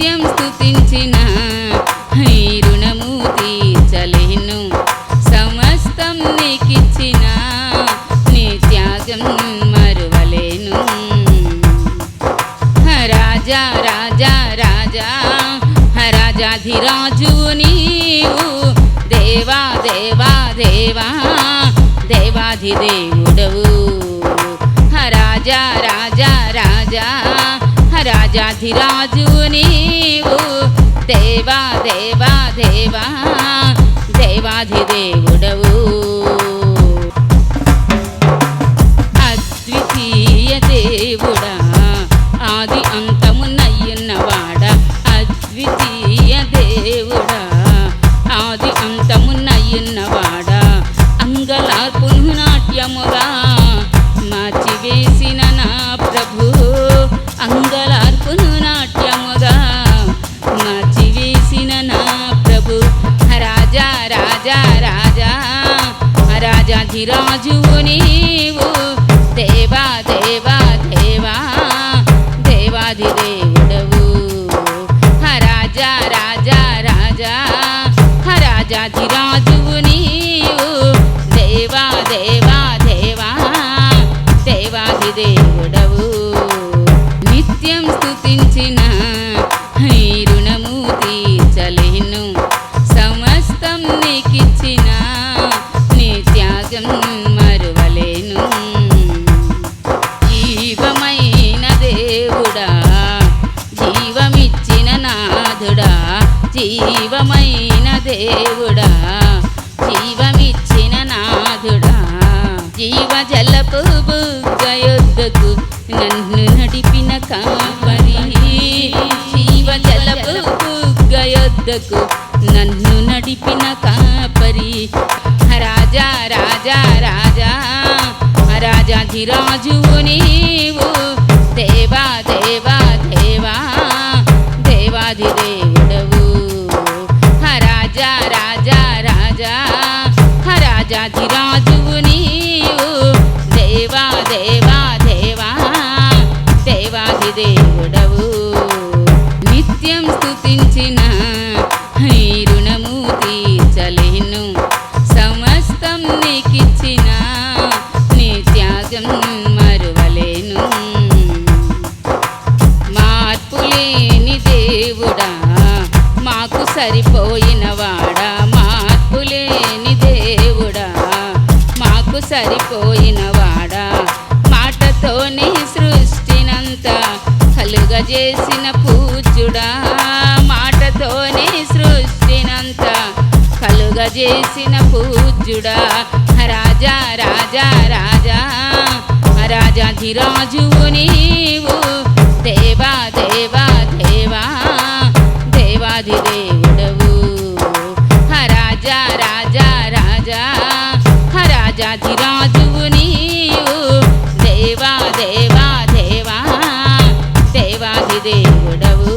నిత్యం స్తుతించిన నీ రుణము తీర్చలేను. సమస్తం నీకిచ్చిన నీ త్యాగం మరువలేను. రాజా రాజా రాజా రాజాధిరాజు నీవు, దేవా దేవా దేవా దేవాధిదేవుడవు. రాజా రాజా రాజా రాజాధిరాజు నీవు, దేవా దేవా దేవా దేవాధిదేవుడవు. అద్వితీయ దేవుడా, ఆది అంతమున్నయ్యున్నవాడా, అద్వితీయ దేవుడా, ఆది అంతమున్నయ్యున్నవాడా, అంగలార్పును నాట్యముగా మార్చివేసిన నా ప్రభు, అంగలార్పును నాట్యముగా మార్చివేసిన నా ప్రభు. రాజా రాజా రాజా రాజాధిరాజువు నీవు, దేవా దేవా దేవా దేవాధిదేవుడవు. రాజా రాజా రాజా రాజాధిరాజువు నీవు, దేవా దేవా దేవా దేవాధిదేవుడవు. నిత్యం స్తుతించిన నీ రుణము తీర్చలేను. సమస్తం నీకిచ్చిన నీ త్యాగం మరువలేను. జీవమైన దేవుడా, జీవమిచ్చిన నాథుడా, జీవమైన దేవుడా, జీవమిచ్చిన నాథుడా, జీవజలపు బుగ్గ యొద్దకు నన్ను నడిపిన కాపరి, జీవజలపు బుగ్గ యొద్దకు నన్ను నడిపిన కాపరి. రాజా రాజా రాజా రాజాధిరాజువు నీవు, దేవా దేవా దేవా దేవాధిదేవుడవు. రాజా రాజా రాజా రాజాధిరాజువు నీవు, దేవా దేవా దేవా దేవాధిదేవుడవు. నిత్యం స్తుతించిన నీ రుణము తీర్చలేను. సమస్తం నీకిచ్చిన నీ త్యాగం మరువలేను. మార్పులేని దేవుడా, మాకు సరిపోయిన వాడా, మార్పులేని దేవుడా, మాకు సరిపోయిన వాడా, మాటతోనే సృష్టినంతా కలుగజేసిన పూజ్యుడా, మాటతోనే సృష్టినంతా కలుగజేసిన పూజ్యుడా. రాజా రాజా రాజా రాజాధిరాజువు నీవు, దేవా దేవా దేవా దేవాధిదేవుడవు. రాజా రాజా రాజా రాజాధిరాజువు నీవు, దేవా దేవా దేవా దేవాధిదేవుడవు.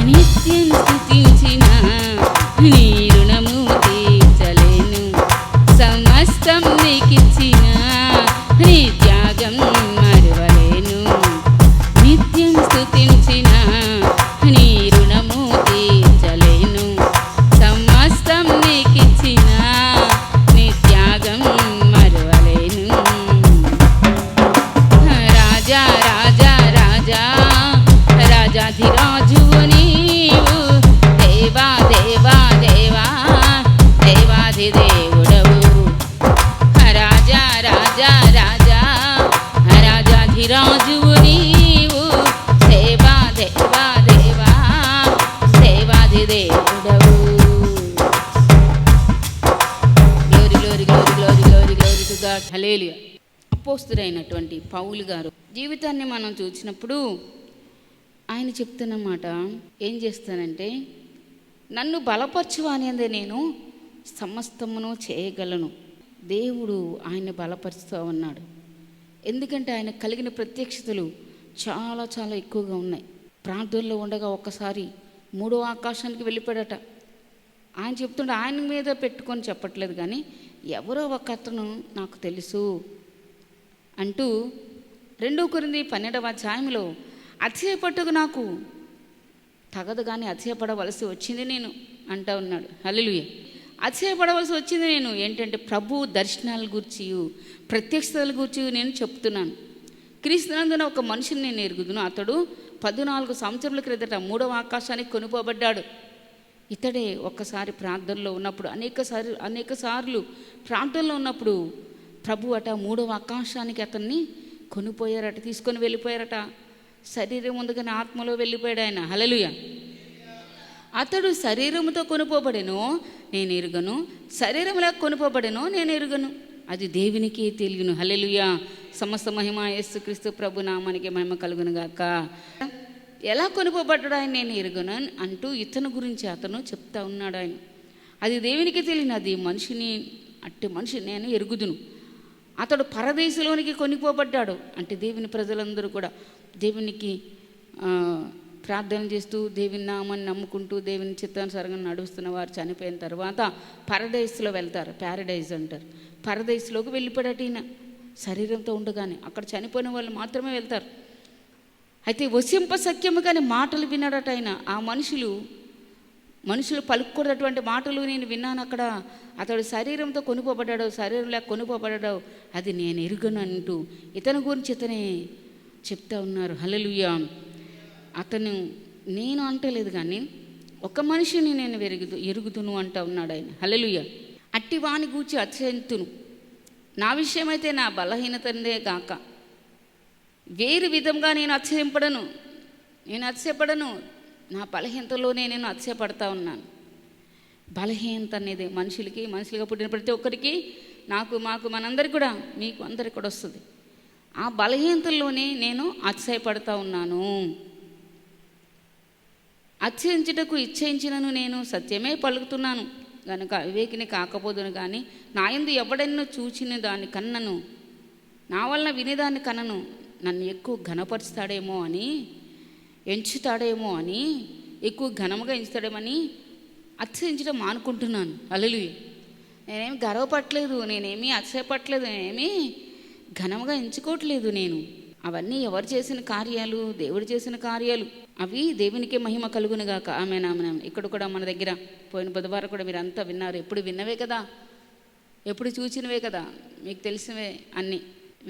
నిత్యం స్తుతించిన నీ రుణము తీర్చలేను. సమస్తం నీకిచ్చిన నీ త్యాగం మరువలేను. నిత్యం స్తుతించిన నీ రుణము తీర్చలేను. సమస్తం నీకిచ్చిన నీ త్యాగం మరువలేను. రాజా రాజా రాజా రాజాధిరాజువు నీవు, దేవా దేవా దేవా దేవాధిదేవుడవు. రాజా రాజా రాజా రాజాధిరాజువు నీవు, దేవా దేవా దేవా దేవాధిదేవుడవు. Glory glory glory glory glory glory to God. Hallelujah. అపోస్తుడైనటువంటి పౌలు గారు జీవితాన్ని మనం చూసినప్పుడు ఆయన చెప్తున్నమాట ఏం చేస్తానంటే, నన్ను బలపరచువానిదే నేను సమస్తమును చేయగలను. దేవుడు ఆయన్ని బలపరుస్తూ ఉన్నాడు. ఎందుకంటే ఆయన కలిగిన ప్రత్యక్షతలు చాలా చాలా ఎక్కువగా ఉన్నాయి. ప్రార్థనలో ఉండగా ఒక్కసారి మూడో ఆకాశానికి వెళ్ళిపోయాడట. ఆయన చెప్తుంటే ఆయన మీద పెట్టుకొని చెప్పట్లేదు, కానీ ఎవరో ఒక అతను నాకు తెలుసు అంటూ 2 కొరింథీ 12వ అధ్యాయంలో అతిశయపట్టుకు నాకు తగదు కానీ అతిశయపడవలసి వచ్చింది నేను అంటా ఉన్నాడు. హల్లెలూయా. అతిశయపడవలసి వచ్చింది నేను ఏంటంటే ప్రభు దర్శనాల గురించి, ప్రత్యక్షతల గురించి నేను చెప్తున్నాను. క్రీస్తునందున ఒక మనిషిని నేను ఎరుగుదును. అతడు 14 సంవత్సరాల క్రిందట 3వ ఆకాశానికి కొనుపోబడ్డాడు. ఇతడే ఒక్కసారి ప్రార్థనలో ఉన్నప్పుడు అనేక సార్లు ప్రార్థనలో ఉన్నప్పుడు ప్రభు అట 3వ ఆకాశానికి అతన్ని కొనిపోయారట, తీసుకొని వెళ్ళిపోయారట. శరీరం ఉంది కానీ ఆత్మలో వెళ్ళిపోయాడు ఆయన. హల్లెలూయా. అతడు శరీరముతో కొనుపోబడెను నేను ఎరుగను, శరీరంలా కొనుపోబడెను నేను ఎరుగను, అది దేవునికి తెలియను. హల్లెలూయా. సమస్త మహిమ యేసుక్రీస్తు ప్రభు నామానికి మహిమ కలుగును గాక. ఎలా కొనుపోబడ్డాడు ఆయన నేను ఎరుగను అంటూ ఇతను గురించి అతను చెప్తా ఉన్నాడు ఆయన. అది దేవునికి తెలియను, అది అట్టి మనిషి నేను ఎరుగుదును. అతడు పరదేశంలోనికి కొనిపోబడ్డాడు అంటే దేవుని ప్రజలందరూ కూడా దేవునికి ప్రార్థన చేస్తూ దేవుని నామాన్ని నమ్ముకుంటూ దేవుని చిత్తానుసారంగా నడుస్తున్న వారు చనిపోయిన తర్వాత పరదేశంలో వెళ్తారు. ప్యారడైజ్ అంటారు. పరదేశంలోకి వెళ్ళిపోయాడు ఈయన శరీరంతో ఉండగానే. అక్కడ చనిపోయిన వాళ్ళు మాత్రమే వెళ్తారు. అయితే వసింప సఖ్యము కానీ మాటలు విన్నాడట ఆయన. ఆ మనుషులు పలుకూడనటువంటి మాటలు నేను విన్నాను అక్కడ. అతడు శరీరంతో కొనుపోబడ్డాడు, శరీరంలో కొనుపోబడ్డాడు, అది నేను ఎరుగను అంటూ ఇతని గురించి ఇతనే చెప్తా ఉన్నారు. హల్లెలూయా. అతను నేను అంటలేదు కానీ ఒక మనిషిని నేను ఎరుగుదును అంటా ఉన్నాడు ఆయన. హల్లెలూయా. అట్టి వాని గూర్చి అతిశయింతును, నా విషయమైతే నా బలహీనతనే గాక వేరు విధంగా నేను అతిశయపడను. నా బలహీనతలోనే నేను అతిశయపడతా ఉన్నాను. బలహీనత అనేది మనుషులుగా పుట్టిన ప్రతి ఒక్కరికి, మాకు మనందరికి కూడా, మీకు అందరికి కూడా వస్తుంది. ఆ బలహీనతల్లోనే నేను అతిశయపడతా ఉన్నాను. అతిశయించుటకు ఇచ్ఛయించినను నేను సత్యమే పలుకుతున్నాను కనుక వివేకిని కాకపోదును కానీ నా యందు ఎవడెన్నో చూచిన దాని కన్నను, నా వలన వినేదాన్ని కన్నను, నన్ను ఎక్కువ ఘనపరుస్తాడేమో అని, ఎంచుతాడేమో అని, ఎక్కువ ఘనముగా ఎంచుతాడేమని అతిశయించడం మానుకుంటున్నాను. హల్లెలూయా. నేనేమి గర్వపడట్లేదు, నేనేమీ అతిశయపడట్లేదు, నేనేమీ ఘనముగా ఎంచుకోవట్లేదు. నేను అవన్నీ ఎవరు చేసిన కార్యాలు, దేవుడు చేసిన కార్యాలు, అవి దేవునికే మహిమ కలుగునుగాక. ఆమేన్. ఇక్కడ కూడా మన దగ్గర పోయిన బుధవారం కూడా మీరు అంతా విన్నారు. ఎప్పుడు విన్నవే కదా, ఎప్పుడు చూసినవే కదా, మీకు తెలిసినవే అన్నీ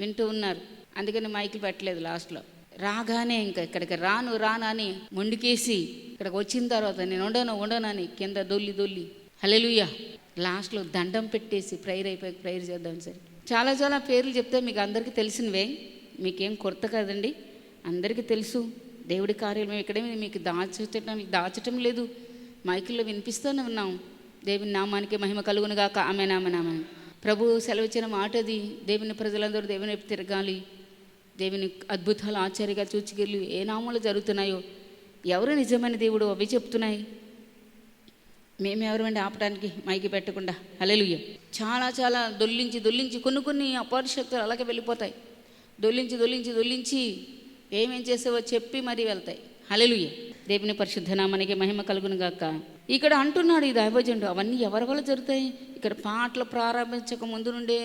వింటూ ఉన్నారు. అందుకని మైకులు పెట్టలేదు. లాస్ట్లో రాగానే ఇంకా ఇక్కడికి రాను అని మొండికేసి ఇక్కడికి వచ్చిన తర్వాత నేను ఉండనని కింద దొల్లి హల్లెలూయా లాస్ట్లో దండం పెట్టేసి ప్రేయర్ చేద్దాం. సరే, చాలా పేర్లు చెప్తే మీకు అందరికీ తెలిసినవే, మీకేం కొరత కదండి, అందరికీ తెలుసు. దేవుడి కార్యాలు మేము ఇక్కడే మీకు దాచటం లేదు, మైకుల్లో వినిపిస్తూనే ఉన్నాం. దేవుని నామానికి మహిమ కలుగునుగాక. ఆమేన్. ప్రభు సెలవిచ్చిన మాట అది. దేవుని ప్రజలందరూ దేవుని వైపు తిరగాలి, దేవుని అద్భుతాలు ఆశ్చర్యగా చూచికెళ్ళి ఏ నామాలు జరుగుతున్నాయో, ఎవరు నిజమైన దేవుడు అవి చెప్తున్నాయి. మేమెవరమండి ఆపడానికి మైకి పెట్టకుండా. హల్లెలూయా. చాలా దొల్లించి కొన్ని అపరిశక్తులు అలాగే వెళ్ళిపోతాయి. దొల్లించి ఏమేం చేసావో చెప్పి మరీ వెళ్తాయి. హల్లెలూయా. దేవుని పరిశుద్ధ నామానికి మహిమ కలుగునుగాక. ఇక్కడ అంటున్నాడు ఈ దైవజనుడు, అవన్నీ ఎవరి వల్ల జరుగుతాయి. ఇక్కడ పాటలు ప్రారంభించక ముందు నుండే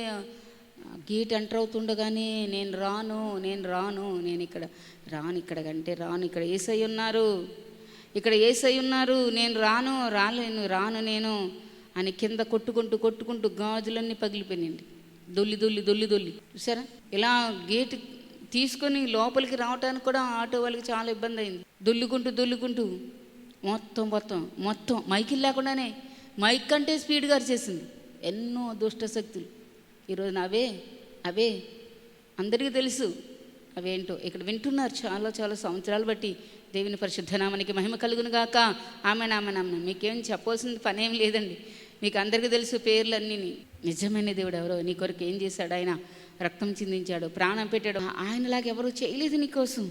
గేట్ ఎంటర్ అవుతుండగానే నేను రాను నేను ఇక్కడ ఏసై ఉన్నారు, నేను రాను నేను అని కింద కొట్టుకుంటూ గాజులన్నీ పగిలిపోయినాయండి. దొల్లి చూసారా. ఇలా గేట్ తీసుకొని లోపలికి రావడానికి కూడా ఆటో వాళ్ళకి చాలా ఇబ్బంది అయింది. దొల్లుకుంటూ మొత్తం మైకిల్ లేకుండానే, మైక్ కంటే స్పీడ్గా అరిచేసింది. ఎన్నో దుష్ట శక్తులు ఈరోజున అవే అందరికీ తెలుసు. అవేంటో ఇక్కడ వింటున్నారు చాలా సంవత్సరాలు బట్టి. దేవుని పరిశుద్ధ నామానికి మహిమ కలుగునుగాక. ఆమేన్. మీకేం చెప్పాల్సిన పనేం లేదండి, మీకు అందరికీ తెలుసు పేర్లన్నీ. నిజమైన దేవుడు ఎవరో, నీ కొరకు ఏం చేశాడు ఆయన, రక్తం చిందించాడు, ప్రాణం పెట్టాడు. ఆయనలాగా ఎవరు చేయలేదు నీకోసం.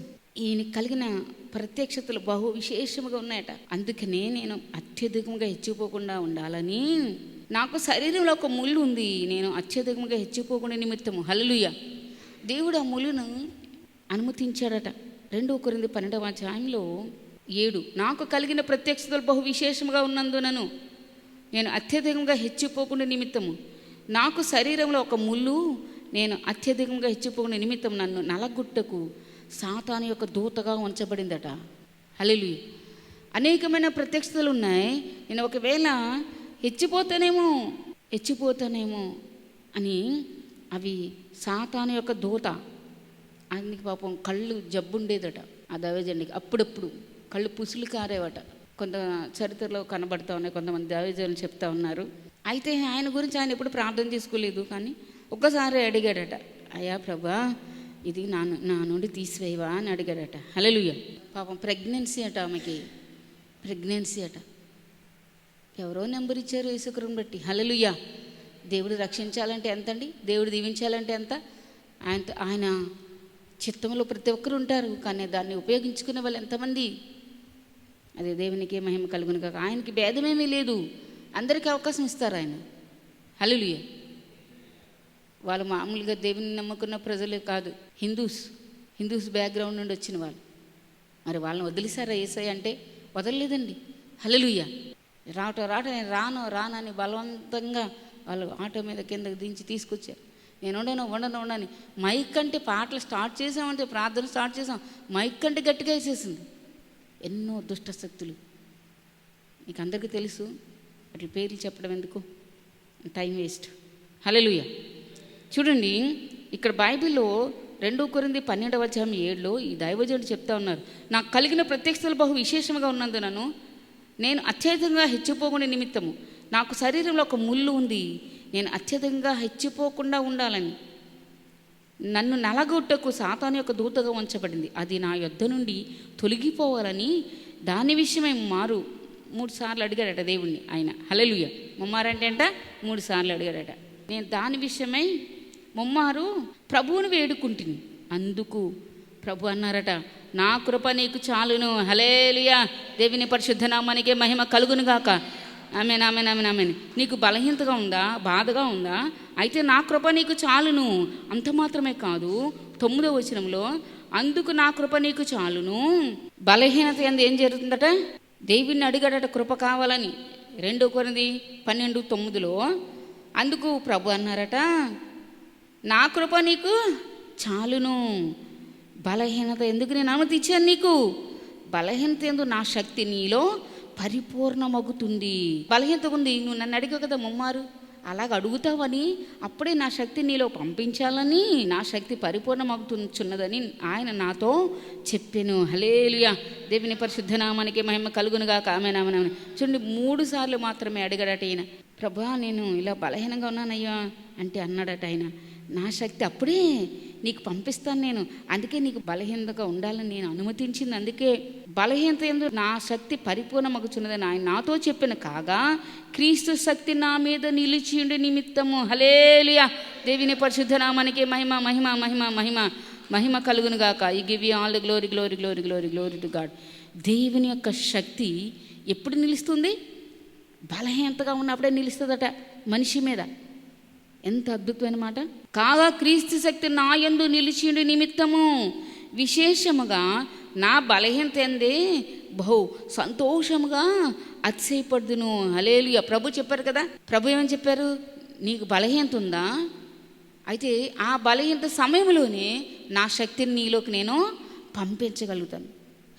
ఈయన కలిగిన ప్రత్యక్షతలు బహు విశేషముగా ఉన్నాయట. అందుకనే నేను అత్యధికంగా హెచ్చిపోకుండా ఉండాలని, నాకు శరీరంలో ఒక ముళ్ళు ఉంది, నేను అత్యధికంగా హెచ్చిపోకుండా నిమిత్తము. హల్లెలూయా. దేవుడు ఆ ముళ్ళును అనుమతించాడట. 2 కొరింథీ 12వ అధ్యాయంలో 7, నాకు కలిగిన ప్రత్యక్షతలు బహు విశేషముగా ఉన్నందునను నేను అత్యధికంగా హెచ్చిపోకుండా నిమిత్తము, నాకు శరీరంలో ఒక ముళ్ళు, నేను అత్యధికంగా హెచ్చిపోకుండా నిమిత్తం నన్ను నలగుట్టకు సాతాను యొక్క దూతగా ఉంచబడిందట. హల్లెలూయా. అనేకమైన ప్రత్యక్షతలు ఉన్నాయి. నేను ఒకవేళ హెచ్చిపోతానేమో అని అవి సాతాను యొక్క దూత. ఆయనకి పాపం కళ్ళు జబ్బుండేదట ఆ దైవజనుడికి. అప్పుడప్పుడు కళ్ళు పుసులు కారేవట. కొంత చరిత్రలో కనబడతా ఉన్నాయి, కొంతమంది దైవజనులు చెప్తా ఉన్నారు. అయితే ఆయన గురించి ఆయన ఎప్పుడు ప్రార్థన చేసుకోలేదు. కానీ ఒక్కసారి అడిగాడట, అయ్యా ప్రభా ఇది నా నుండి తీసివేయవా అని అడిగాడట. హల్లెలూయా. పాపం ప్రెగ్నెన్సీ అట, ఆమెకి ప్రెగ్నెన్సీ అట. ఎవరో నెంబర్ ఇచ్చారు యేసుక్రీస్తుని బట్టి. హల్లెలూయా. దేవుడు రక్షించాలంటే ఎంత అండి, దేవుడు దీవించాలంటే ఎంత. ఆయన చిత్తంలో ప్రతి ఒక్కరు ఉంటారు, కానీ దాన్ని ఉపయోగించుకునే వాళ్ళు ఎంతమంది. అదే దేవునికి మహిమ కలుగును కాక. ఆయనకి భేదమేమీ లేదు, అందరికీ అవకాశం ఇస్తారు ఆయన. హల్లెలూయా. వాళ్ళు మామూలుగా దేవుని నమ్ముకున్న ప్రజలే కాదు, హిందూస్ బ్యాక్గ్రౌండ్ నుండి వచ్చిన వాళ్ళు. మరి వాళ్ళని వదిలేసారా యేసయ్య అంటే? వదలలేదండి. హల్లెలూయా. నేను రాను అని బలవంతంగా వాళ్ళు ఆటో మీద కిందకి దించి తీసుకొచ్చారు. నేను ఉండను మైక్ అంటే పాటలు స్టార్ట్ చేసామంటే, ప్రార్థన స్టార్ట్ చేసాం, మైక్ అంటే గట్టిగా వేసేసింది. ఎన్నో దుష్ట శక్తులు మీకు అందరికీ తెలుసు, వాటి పేర్లు చెప్పడం ఎందుకు, టైం వేస్ట్. హల్లెలూయా. చూడండి, ఇక్కడ బైబిల్లో 2 కొరింథీ 12:7 ఈ దైవజనుడు చెప్తా ఉన్నారు, నాకు కలిగిన ప్రత్యక్షతలు బహు విశేషంగా ఉన్నందునను నేను అత్యధికంగా హెచ్చిపోకుండా నిమిత్తము నాకు శరీరంలో ఒక ముళ్ళు ఉంది, నేను అత్యధికంగా హెచ్చిపోకుండా ఉండాలని నన్ను నలగొట్టకు సాతాను యొక్క దూతగా ఉంచబడింది. అది నా యొద్ద నుండి తొలగిపోవాలని దాని విషయమై 3 సార్లు అడిగాడట దేవుణ్ణి ఆయన. హల్లెలూయా. ముమ్మారంటే 3 సార్లు అడిగాడట. నేను దాని విషయమై ముమ్మారు ప్రభువును వేడుకుంటుని. అందుకు ప్రభు అన్నారట, నా కృప నీకు చాలును. హల్లెలూయా. దేవుని పరిశుద్ధ నామానికే మహిమ కలుగును గాక. ఆమెన్. నీకు బలహీనతగా ఉందా, బాధగా ఉందా? అయితే నా కృప నీకు చాలును. అంత మాత్రమే కాదు, 9వ వచనంలో అందుకు నా కృప నీకు చాలును. బలహీనత యందు ఏం జరుగుతుందట? దేవుణ్ణి అడిగాడట కృప కావాలని. 2 కొరింథీ 12:9లో అందుకు ప్రభు అన్నారట, నా కృప నీకు చాలును. బలహీనత ఎందుకు నేను అనుమతి ఇచ్చాను నీకు? బలహీనత ఎందు నా శక్తి నీలో పరిపూర్ణమగుతుంది. బలహీనత ఉంది, నువ్వు నన్ను అడిగావు కదా ముమ్మారు, అలాగ అడుగుతావని అప్పుడే నా శక్తి నీలో పంపించాలని, నా శక్తి పరిపూర్ణమవుతున్నదని ఆయన నాతో చెప్పాను. హల్లెలూయా. దేవుని పరిశుద్ధ నామానికి మహిమ కలుగునుగాక. ఆమేన్. చూడండి, 3 సార్లు మాత్రమే అడిగాడట ఈయన. ప్రభా నేను ఇలా బలహీనంగా ఉన్నానయ్యా అంటే అన్నాడట ఆయన, నా శక్తి అప్పుడే నీకు పంపిస్తాను నేను, అందుకే నీకు బలహీనతగా ఉండాలని నేను అనుమతించింది. అందుకే బలహీనత యందు నా శక్తి పరిపూర్ణమగుచున్నదని ఆయన నాతో చెప్పిన కాగా క్రీస్తు శక్తి నా మీద నిలిచియుండి నిమిత్తము. హల్లెలూయా. దేవుని పరిశుద్ధ నామానికి మహిమ కలుగును గాక. ఈ give you all the glory to God. దేవుని యొక్క శక్తి ఎప్పుడు నిలుస్తుంది? బలహీనతగా ఉన్నప్పుడే నిలుస్తుందట మనిషి మీద. ఎంత అద్భుతమైన మాట. కాగా క్రీస్తు శక్తి నా యందు నిలిచిండు నిమిత్తము విశేషముగా నా బలహీనత ఎందే బహు సంతోషముగా అతిశయపడుదును. హల్లెలూయా. ప్రభు చెప్పారు కదా, ప్రభు ఏమని చెప్పారు? నీకు బలహీనత ఉందా? అయితే ఆ బలహీనత సమయంలోనే నా శక్తిని నీలోకి నేను పంపించగలుగుతాను.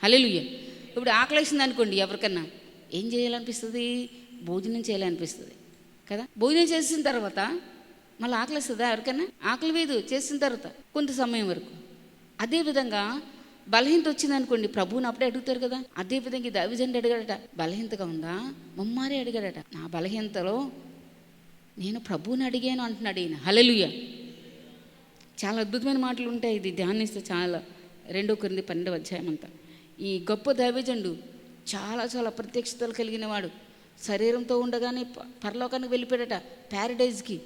హల్లెలూయా. ఇప్పుడు ఆకలేసింది అనుకోండి, ఎవరికన్నా ఏం చేయాలనిపిస్తుంది? భోజనం చేయాలనిపిస్తుంది కదా. భోజనం చేసిన తర్వాత మళ్ళీ ఆకలిస్తుందా? ఎవరికైనా ఆకలి వేదు చేసిన తర్వాత కొంత సమయం వరకు. అదేవిధంగా బలహీనత వచ్చింది అనుకోండి, ప్రభువుని అప్పుడే అడుగుతారు కదా. అదేవిధంగా దైవజనుడు అడిగాడట, బలహీనతగా ఉందా? ముమ్మారే అడిగాడట. నా బలహీనతలో నేను ప్రభువుని అడిగాను అంటున్నాడు ఈయన. హల్లెలూయా. చాలా అద్భుతమైన మాటలు ఉంటాయి, ఇది ధ్యానిస్తే చాలా. 2 కొరింథీ 12 అంతా ఈ గొప్ప దైవజనుడు చాలా ప్రత్యక్షతలు కలిగిన వాడు. శరీరంతో ఉండగానే పరలోకానికి వెళ్ళిపోయాడట, ప్యారడైజ్కి.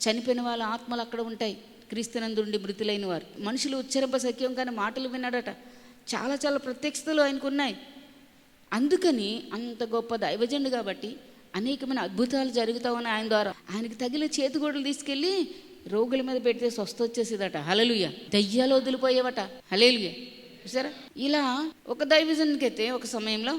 చనిపోయిన వాళ్ళ ఆత్మలు అక్కడ ఉంటాయి, క్రీస్తునందు ఉండి మృతులైన వారు. మనుషులు ఉచ్చరింప సఖ్యం కానీ మాటలు విన్నాడట. చాలా ప్రత్యక్షతలు ఆయనకు ఉన్నాయి. అందుకని అంత గొప్ప దైవజనుడు కాబట్టి అనేకమైన అద్భుతాలు జరుగుతూ ఉన్నాయి ఆయన ద్వారా. ఆయనకి తగిలిన చేతిగోడలు తీసుకెళ్ళి రోగుల మీద పెడితే స్వస్థ వచ్చేసేదట. హల్లెలూయా. దయ్యాలు వదిలిపోయేవట. హల్లెలూయా. చూసారా? ఇలా ఒక దైవజనుడికి అయితే ఒక సమయంలో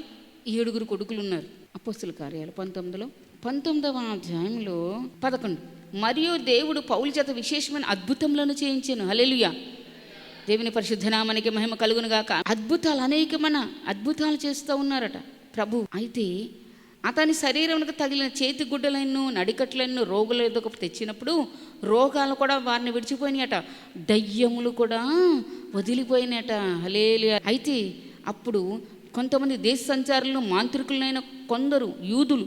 7 కొడుకులు ఉన్నారు. అపోస్తుల కార్యాలు 19వ అధ్యాయంలో 11. మరియు దేవుడు పౌలు చేత విశేషమైన అద్భుతములను చేయించాను. హల్లెలూయా. దేవుని పరిశుద్ధ నామానికి మహిమ కలుగును గాక. అనేకమైన అద్భుతాలు చేస్తూ ఉన్నారట. ప్రభు. అయితే అతని శరీరంకు తగిలిన చేతి గుడ్డలను నడికట్లను రోగుల ఎదుకు తెచ్చినప్పుడు రోగాలు కూడా వారిని విడిచిపోయినాయట, దయ్యములు కూడా వదిలిపోయినాయట. హల్లెలూయా. అయితే అప్పుడు కొంతమంది దేశ సంచారులను మాంత్రికులైన కొందరు యూదులు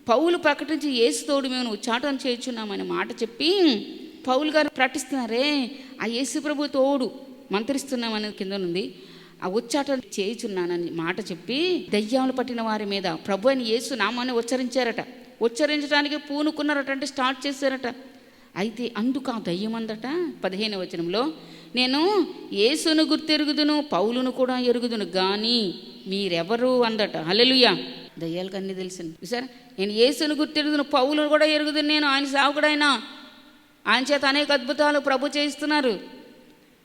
పౌలు ప్రకటించి యేసు తోడు మేము ఉచ్చాటన చేయుచున్నామనే మాట చెప్పి పౌలు గారు ప్రకటిస్తున్నారే, ఆ యేసు ప్రభు తోడు మంత్రిస్తున్నామని కింద ఉంది, ఆ ఉచ్చాటన చేయుచున్నానని మాట చెప్పి దయ్యాలు పట్టిన వారి మీద ప్రభు అని యేసు నామాన్ని ఉచ్చరించారట. ఉచ్చరించడానికి పూనుకున్నారట, అంటే స్టార్ట్ చేశారట. అయితే అందుకు ఆ దయ్యం అందట 15వ వచనంలో, నేను యేసును గుర్తెరుగుదును పౌలును కూడా ఎరుగుదును కానీ మీరెవరు అందట. హల్లెలూయా. దయ్యాలకు అన్నీ తెలిసింది సార్. నేను యేసును గుర్తెరుగుదును పౌలును కూడా ఎరుగుదును, నేను ఆయన సేవకుడైనా, ఆయన చేత అనేక అద్భుతాలు ప్రభు చేయిస్తున్నారు,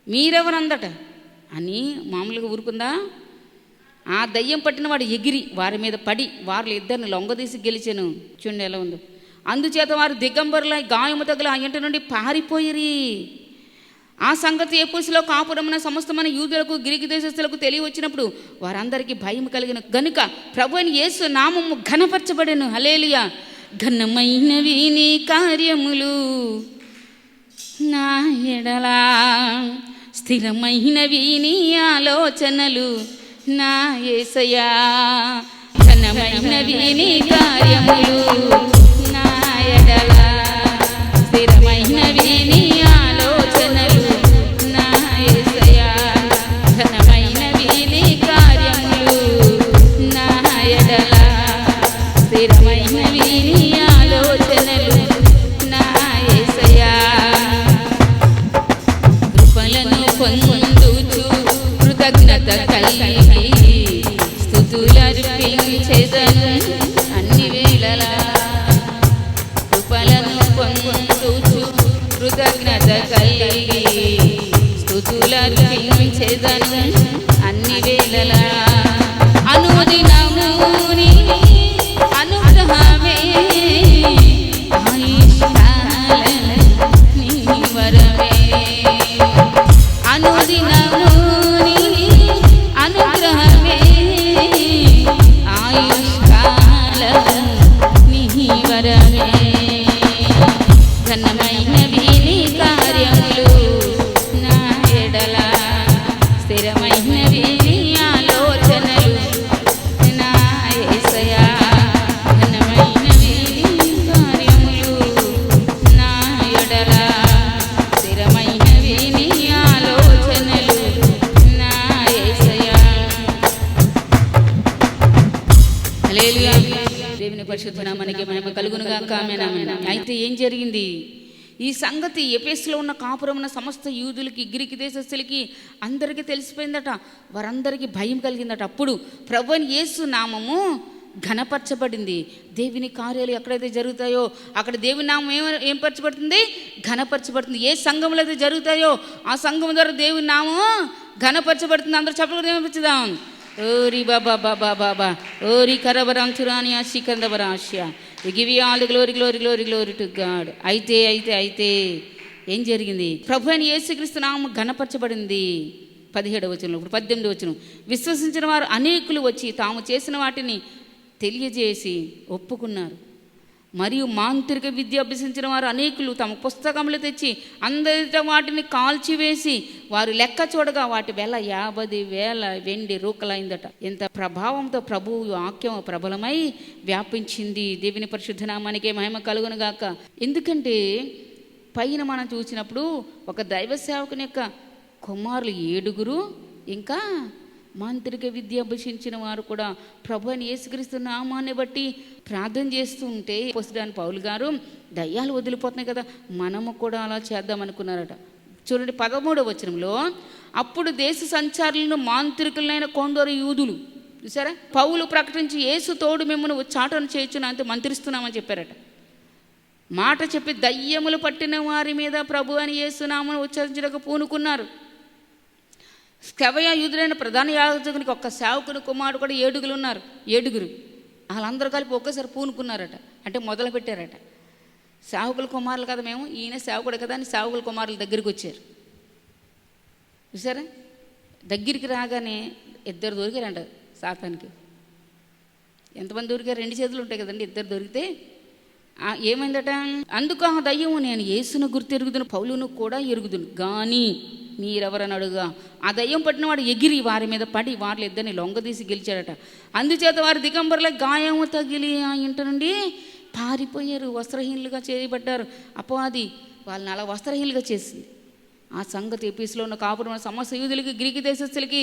మీరెవరు అందట అని మామూలుగా ఊరుకుందా? ఆ దయ్యం పట్టిన వాడు ఎగిరి వారి మీద పడి వారి ఇద్దరిని లొంగదీసి గెలిచాను. చూడండి ఎలా ఉందో. అందుచేత వారు దిగంబరులై గాయము తగిలి ఆ ఇంటి నుండి పారిపోయిరి. ఆ సంగతి ఎఫెసులో కాపురమున సమస్తమైన యూదులకు గ్రీకు దేశస్తులకు తెలియవచ్చినప్పుడు వారందరికీ భయం కలిగిన గనుక ప్రభువైన యేసు నామము ఘనపరచబడెను. హల్లెలూయా. ఘనమైనవి నీ కార్యములు నా ఎడలా, స్థిరమైనవి నీ ఆలోచనలు నా యేసయ్యా. ఘనమైనవి నీ కార్యములు నా ఎడలా, స్థిరమైనవి నీ ఆలోచనలు నా యేసయ్యా. ఘనమైనవి నీ కార్యములు నా ఎడలా, స్థిరమైనవి నీ ఆలోచనలు నా యేసయ్యా. కృపలను పొందుచు కృతజ్ఞత కలిగి స్తుతులర్పించెదను అన్ని వేళలా. కృపలను పొందుచు కృతజ్ఞత కలిగి స్తుతులర్పించెదను అన్ని వేళలా. అనుదినము నీ అనుగ్రహమే ఆయుష్కాలం నీ వరమే. అనుదినము నీ అనుగ్రహమే ఆయుష్కాలం నీ వరమే. ఘనమైనవి నీ కార్యములు నా ఎడలా, స్థిరమైనవి నీ ఆలోచనలు నా యేసయ్యా. ఘనమైనవి నీ కార్యములు నా ఎడలా, స్థిరమైనవి నీ ఆలోచనలు నా యేసయ్యా. హల్లెలూయా. దేవుని పరిశుద్ధ నామమునకి మహిమ కలుగును గాక. ఆమేన్. అయితే ఏం జరిగింది? ఈ సంగతి ఎఫెసులో ఉన్న కాపురమున సమస్త యూదులకి గ్రీకు దేశస్తులకి అందరికీ తెలిసిపోయిందట. వారందరికీ భయం కలిగిందట. అప్పుడు ప్రభువైన యేసు నామము ఘనపరచబడింది. దేవుని కార్యాలు ఎక్కడైతే జరుగుతాయో అక్కడ దేవుని నామం ఏం పరచబడుతుంది? ఘనపరచబడుతుంది. ఏ సంఘంలో అయితే జరుగుతాయో ఆ సంఘం ద్వారా దేవుని నామం ఘనపరచబడుతుంది. అందరూ చెప్పలు ఏమనిపించుదాం? ఓరి బాబా బాబా బాబా ఓరి కరబరాంతురాని ఆశికందబరాశ్య. We give you all the glory, glory, glory, glory to God. అయితే ఏం జరిగింది? ప్రభు అయిన యేసుక్రీస్తు నామము ఘనపరచబడింది. 17వ వచనంలో. ఇప్పుడు 18వ వచనం. విశ్వసించిన వారు అనేకులు వచ్చి తాము చేసిన వాటిని తెలియజేసి ఒప్పుకున్నారు. మరియు మాంత్రిక విద్య అభ్యసించిన వారు అనేకులు తమ పుస్తకములు తెచ్చి అందరితో వాటిని కాల్చివేసి వారు లెక్క చూడగా వాటి వెల 50,000 వెండి రూకలైందట. ఎంత ప్రభావంతో ప్రభువు వాక్యం ప్రబలమై వ్యాపించింది. దేవుని పరిశుద్ధ నామానికే మహిమ కలుగును గాక. ఎందుకంటే పైన మనం చూసినప్పుడు ఒక దైవ సేవకుని యొక్క కుమారులు 7, ఇంకా మాంత్రిక విద్య అభ్యసించిన వారు కూడా ప్రభు అయిన యేసుక్రీస్తు నామాన్ని బట్టి ప్రార్థన చేస్తూ ఉంటే అపోస్తలుడైన పౌలు గారు దయ్యాలు వదిలిపోతున్నాయి కదా, మనము కూడా అలా చేద్దాం అనుకున్నారట. చూడండి 13వ వచనంలో, అప్పుడు దేశ సంచారులను మాంత్రికులైన కొందరు యూదులు చూసారా, పౌలు ప్రకటించి యేసు తోడు మిమ్మల్ని ఉచ్చాటన చేయుచున్నా అంతే మంత్రిస్తున్నామని చెప్పారట. మాట చెప్పి దయ్యములు పట్టిన వారి మీద ప్రభు అని యేసు నామమును ఉచ్చరించడానికి పూనుకున్నారు. స్కెవయ యూదులైన ప్రధాన యాజకునికి ఒక్క సేవకుని కుమారుడు కూడా 7 ఉన్నారు. 7 వాళ్ళందరూ కలిపి ఒక్కసారి పూనుకున్నారట. అంటే మొదలు పెట్టారట. సేవకుల కుమారులు కదా మేము, ఈయన సేవకుడు కదా అని సేవకుల కుమారుల దగ్గరికి వచ్చారు. చూసారా, దగ్గరికి రాగానే 2 దొరికారంట సాతానికి. ఎంతమంది దొరికారు? 2 చేతులు ఉంటాయి కదండి, 2 దొరికితే ఏమైందట? అందుకు ఆ దయ్యము, నేను యేసును గుర్తెరుగుదును, పౌలును కూడా ఎరుగుదును గాని మీరెవరని అడుగా. ఆ దయ్యం పట్టినవాడు ఎగిరి వారి మీద పడి వారిలో 2 లొంగదీసి గెలిచాడట. అందుచేత వారి దిగంబరుల గాయము తగిలి ఆ ఇంట నుండి పారిపోయారు, వస్త్రహీనులుగా చేయబడ్డారు. అపవాది వాళ్ళని అలా వస్త్రహీనులుగా చేసింది. ఆ సంగతి ఎపిస్లో ఉన్న కాపురం సమస్త యూదులకి, గ్రీకు దేశస్తులకి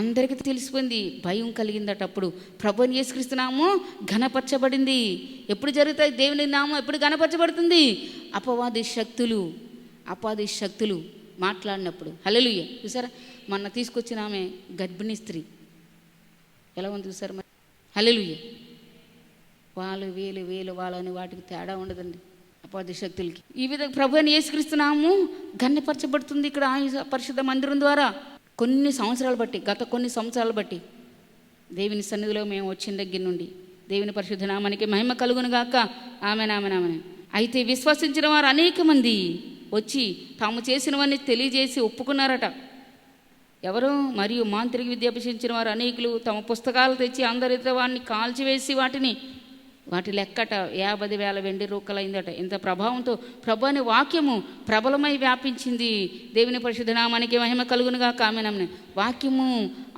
అందరికీ తెలిసిపోయింది. భయం కలిగిందట. అప్పుడు ప్రభువుని యేసుక్రీస్తు నామము ఘనపరచబడింది. ఎప్పుడు జరుగుతాయి? దేవుని నామం ఎప్పుడు ఘనపరచబడుతుంది? అపవాది శక్తులు మాట్లాడినప్పుడు. హల్లెలూయా. చూసారా, మొన్న తీసుకొచ్చిన ఆమె గర్భిణీ స్త్రీ ఎలా ఉంది చూసారా మరి? హల్లెలూయా. వాళ్ళు వీళ్ళు వాళ్ళని వాటికి తేడా ఉండదండి అపవాది శక్తులకి. ఈ విధంగా ప్రభువుని యేసుక్రీస్తు నామము ఘనపరచబడుతుంది ఇక్కడ ఆయన పరిశుద్ధ మందిరం ద్వారా. గత కొన్ని సంవత్సరాలు బట్టి దేవుని సన్నిధిలో మేము వచ్చిన దగ్గర నుండి దేవుని పరిశుద్ధ నామానికి మహిమ కలుగును గాక. ఆమెన్. అయితే విశ్వసించిన వారు అనేక మంది వచ్చి తాము చేసినవన్నీ తెలియజేసి ఒప్పుకున్నారట. ఎవరు? మరియు మాంత్రిక విద్య అభ్యసించిన వారు అనేకులు తమ పుస్తకాలు తెచ్చి అందరితో వారిని కాల్చివేసి వాటి లెక్కట 50,000 వెండి రూకలైందట. ఇంత ప్రభావంతో ప్రభు అనే వాక్యము ప్రబలమై వ్యాపించింది. దేవుని పరిశుద్ధ నామానికి మహిమ కలుగునుగా. ఆమేన్. వాక్యము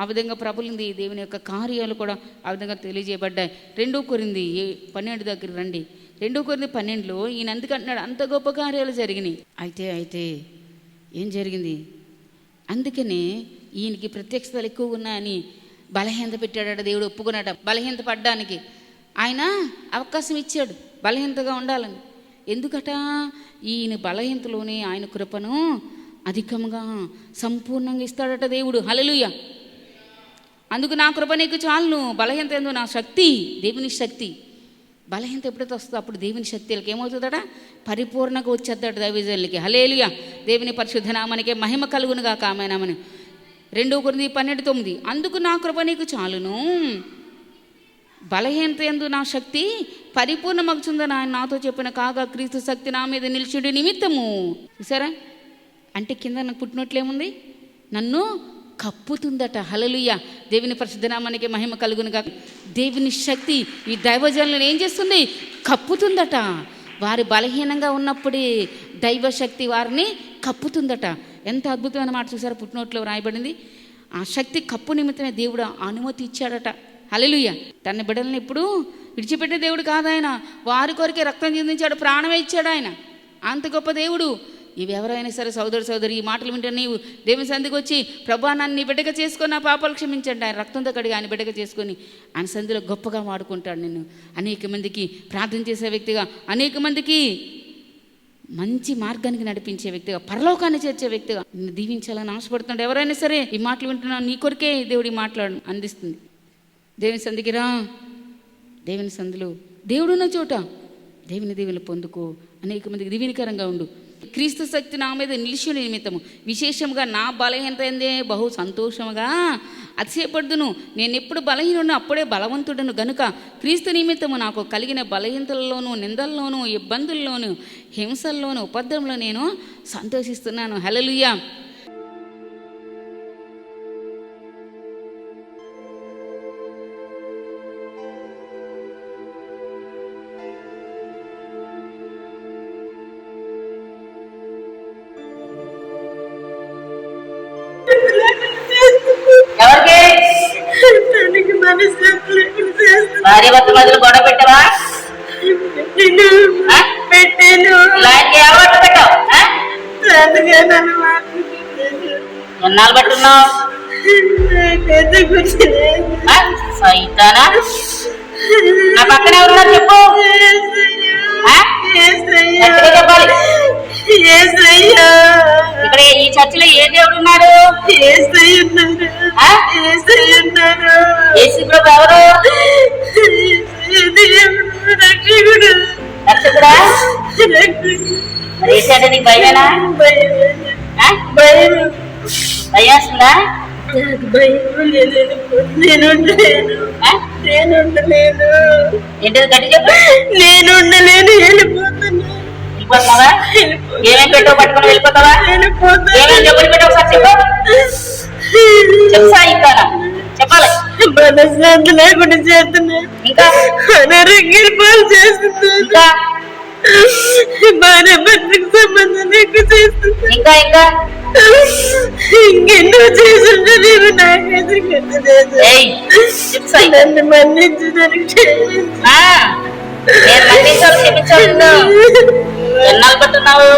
ఆ విధంగా ప్రబలింది. దేవుని యొక్క కార్యాలు కూడా ఆ విధంగా తెలియజేయబడ్డాయి. 2 కొరింథీ 12 దగ్గర రండి. 2 కొరింథీ 12లో ఈయన అందుకంటున్నాడు, అంత గొప్ప కార్యాలు జరిగినాయి. అయితే ఏం జరిగింది? అందుకనే ఈయనకి ప్రత్యక్షతలు ఎక్కువ ఉన్నాయని బలహీనత పెట్టాడట. దేవుడు ఒప్పుకున్నాడట బలహీనత పడ్డానికి. ఆయన అవకాశం ఇచ్చాడు బలహీనతగా ఉండాలని. ఎందుకట? ఈయన బలహీనతలోనే ఆయన కృపను అధికంగా సంపూర్ణంగా ఇస్తాడట దేవుడు. హల్లెలూయా. అందుకు నా కృప నీకు చాలును, బలహీనత ఏందో నా శక్తి, దేవుని శక్తి. బలహీనత ఎప్పుడైతే వస్తుందో అప్పుడు దేవుని శక్తికి ఏమవుతుందట? పరిపూర్ణంగా వచ్చేద్దట దైవజనులకి. హల్లెలూయా. దేవుని పరిశుద్ధ నామానికి మహిమ కలుగునుగా. ఆమేన్. 2 కొరింథీ 12:9 అందుకు నా కృప నీకు చాలును, బలహీనత యందు నా శక్తి పరిపూర్ణమగుచుందని ఆయన నాతో చెప్పిన కాగా క్రీస్తు శక్తి నా మీద నిలిచుడి నిమిత్తము. చూసారా? అంటే కింద నాకు పుట్టినట్లేముంది? నన్ను కప్పుతుందట. హల్లెలూయా. దేవుని పరిశుద్ధ నామానికి మహిమ కలుగునుగా. దేవుని శక్తి ఈ దైవజనులను ఏం చేస్తుంది? కప్పుతుందట. వారి బలహీనంగా ఉన్నప్పుడే దైవశక్తి వారిని కప్పుతుందట. ఎంత అద్భుతమైన మాట చూసారా? పుట్టినోట్లో రాయబడింది. ఆ శక్తి కప్పు నిమిత్తమే దేవుడు అనుమతి ఇచ్చాడట. హల్లెలూయా. తన బిడ్డలను ఎప్పుడు విడిచిపెట్టే దేవుడు కాదాయన. వారి కొరికే రక్తం చిందించాడు, ప్రాణమే ఇచ్చాడు ఆయన. అంత గొప్ప దేవుడు. ఇవి ఎవరైనా సరే సోదరి ఈ మాటలు వింటే నీవు దేవుని సంధికి వచ్చి ప్రభా నన్ను నీ బిడ్డగా చేసుకొని నా పాపాలు క్షమించండి. ఆయన రక్తంతో కడిగి ఆయన బిడ్డగా చేసుకొని ఆయన సంధిలో గొప్పగా వాడుకుంటాడు నిన్ను. అనేక మందికి ప్రార్థన చేసే వ్యక్తిగా, అనేక మందికి మంచి మార్గానికి నడిపించే వ్యక్తిగా, పరలోకాన్ని చేర్చే వ్యక్తిగా నిన్ను దీవించాలని ఆశపడుతున్నాడు. ఎవరైనా సరే ఈ మాటలు వింటున్నా నీ కొరికే దేవుడి మాట్లాడు అందిస్తుంది. దేవుని సంధికి రా. దేవుని సంధిలో దేవుడున్న చోట దేవుని దీవెనలు పొందుకో. అనేక మందికి దీవెనకరంగా ఉండు. క్రీస్తు శక్తి నా మీద నిలిచిన నిమిత్తము విశేషంగా నా బలహీనత ఏందే బహు సంతోషముగా అతిశయపడుదును. నేను ఎప్పుడు బలహీనుడు అప్పుడే బలవంతుడను గనుక క్రీస్తు నిమిత్తము నాకు కలిగిన బలహీనతల్లోనూ, నిందల్లోనూ, ఇబ్బందుల్లోనూ, హింసల్లోనూ, ఉపద్రవంలో నేను సంతోషిస్తున్నాను. హల్లెలూయా. భార్య భర్త మధ్యలో గొడవ పెట్టవా? పెట్టాను. పెట్టావు ఎన్నాళ్ళు పట్టున్నావు? సైతానా, నా పక్కన ఎవరున్నారు చెప్పు. చెప్పాలి. ఇక్కడ ఈ చర్చిలో ఏ దేవుడు ఉన్నారు? యేసు ప్రభు ఎవరు? రక్షకుడా? మరి ఏసంటే నీకు భయమేనా? భయాస్తుందా? ఏంటది గట్టి చెప్పు. నేను ఉండలేను, వెళ్ళిపోతున్నా. వెళ్ళిపోతున్నావా? ఏమేమి పెట్టో పట్టుకొని వెళ్ళిపోతావా? ఏమేమి జబ్బులు పెట్టో ఒకసారి చెప్పు. చెప్తా ఇంకా చెప్పాలి. మనశ్శాంతి లేకుండా చేస్తున్నా, ఇంకా అనారోగ్యాలు పాలు చేస్తున్నా, ఇంకా భార్య భర్తకు సంబంధం లేకుండా చేస్తున్నా, ఇంకా ఇంకా ఇంకెన్నో చేసుంటే నేను నాకైతే గుర్తులేదు. ఏయ్, చెప్పు సాయి. నన్ను మన్నించడానికి క్షమించు. ఆ, నేను మన్నించాలి, క్షమించాలి నిన్ను. ఎన్నాళ్ళు పట్టున్నావు?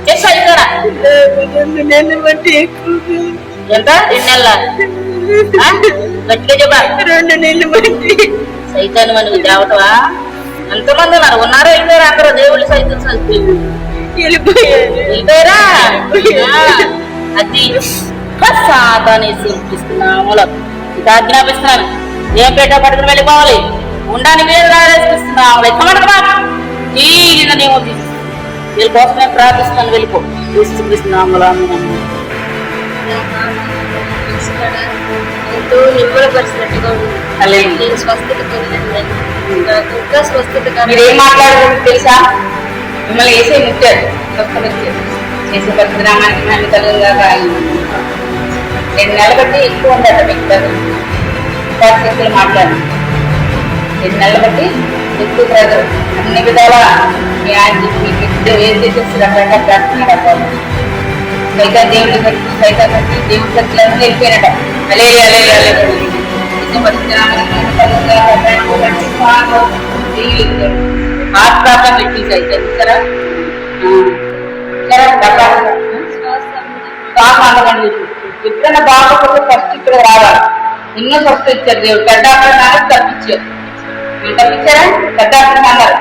చెప్పు సాయి, ఇంకా రా. నన్ను బట్టి ఎక్కువ ఎంత? 2 నెలల గట్టిగా చెప్పా. 2 నెలలు బట్టి సైతాన్ని మనకు దేవతవా? ఎంతమంది ఉన్నారు? ఉన్నారో వెళ్ళిపోయారు అందరూ. దేవుళ్ళు సైతం వెళ్ళిపోయారా? అది సాతాన్ని చూపిస్తున్నాము. ఇక ఆజ్ఞాపిస్తున్నాను, ఏం పేట పట్టుకుని వెళ్ళిపోవాలి. ఉండానికి మీద రారేసుకొస్తున్నాము. ఎక్కమనకమా ఈ నేను వీళ్ళ కోసం నేను ప్రార్థిస్తున్నాను. వెళ్ళిపో. చూపిస్తున్నాము. ఎంతో నిమ్మలపరిచినట్టుగా ఉంది. అలాగే. నేను స్వస్థత పొందాను. నాకు ఇంకా స్వస్థత మీరు ఏం మాట్లాడుతుంది తెలుసా? మిమ్మల్ని వేసే ముట్టారు, చేసే పరిశ్రమానికి మేము కలుగుగా 2 నెలల బట్టి ఎక్కువ ఉండట. మీకు పరిస్థితులు మాట్లాడు. 2 నెలల బట్టి ఎక్కువ ప్రజలు అన్ని విధాల మీ ఆయన మీకు ఏం చేసేస్తున్నాడు ప్రార్థన. సైతం దేవుడి బట్టి సైతం బట్టి దేవుడి బట్టి వెళ్ళిపోయినట. అలే అలే అలే హార్ట్ ప్రాబ్లం పెట్టి సైతం సరే ఎప్పుడైనా బాగోకపోతే ఫస్ట్ ఇక్కడ రావాలి. ఎన్నో ఫస్ట్ ఇచ్చారు దేవుడు. పెద్దాపడ తప్పించారు. మీరు తప్పించారా? పెద్దాపడ అన్నారు,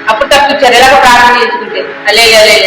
అప్పుడు తప్పించారు. ఎలాగో ప్రార్థన చేసుకుంటే అలే అలే